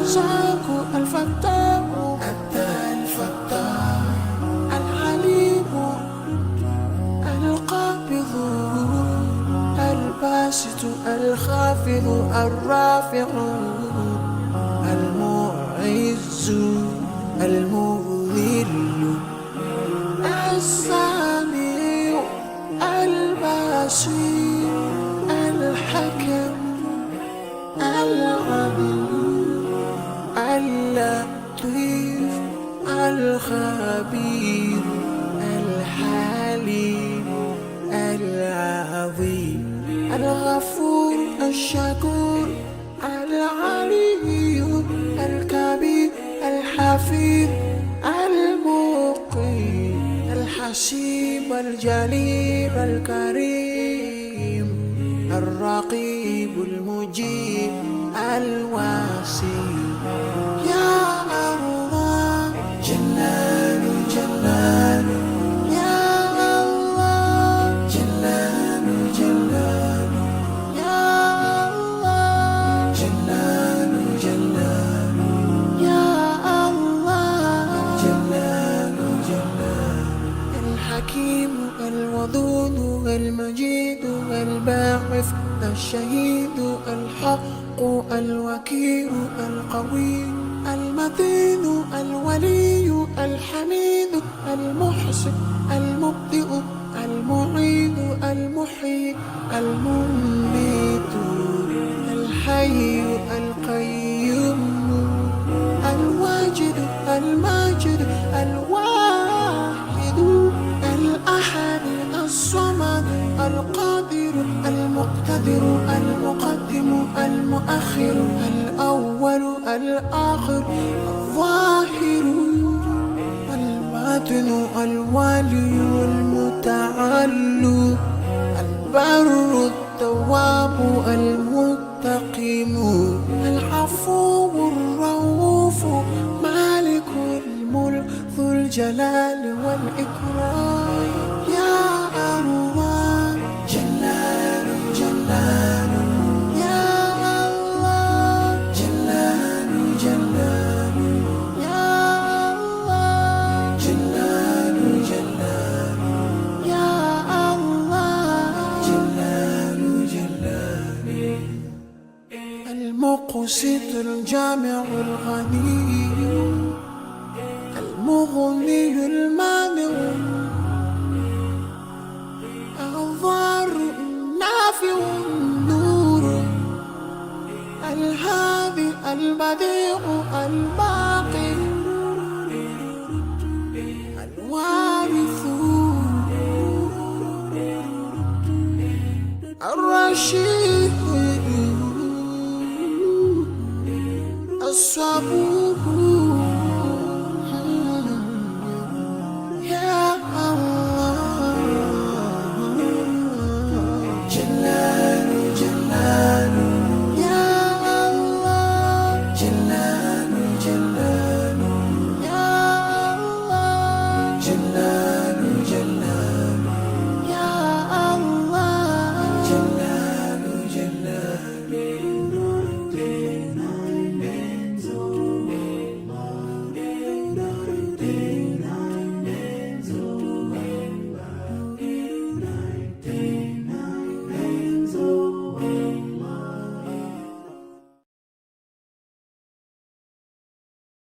الرزاق الفتاح العليم القابض الباسط الخافض الرافع المعز المذل السميع البصير الحكم العليم اللطيف الخبير الحليم العظيم الغفور الشكور العلي الكبير الحفيظ المقيم الحسيب الجليل الكريم الرقيب المجيب الواسع يا الله جلال جلال يا الله جلال جلال يا الله جلال جلال يا الله جلال جلال الحكيم الودود المجيد الباعث الشهيد الحق الوكيل القوي المتين الولي الحميد المحسن المبدئ المعيد المحيي المميت الحي القيوم الواجد الماجد الواحد الأحد الصمد القادر المقتدر المقدم المؤخر الأول الآخر الظاهر الباطن الوالي المتعالي البر التواب المنتقم العفو الرؤوف مالك الملك ذو الجلال والإكرام يا الله جلال جلال يا الله جلال جلال يا الله جلال جلال يا الله جلال جلال المقسط الجامع الغني المغني المانع الضار النافع النور الهادي البديع الباقي الوارث الرشيد الصبور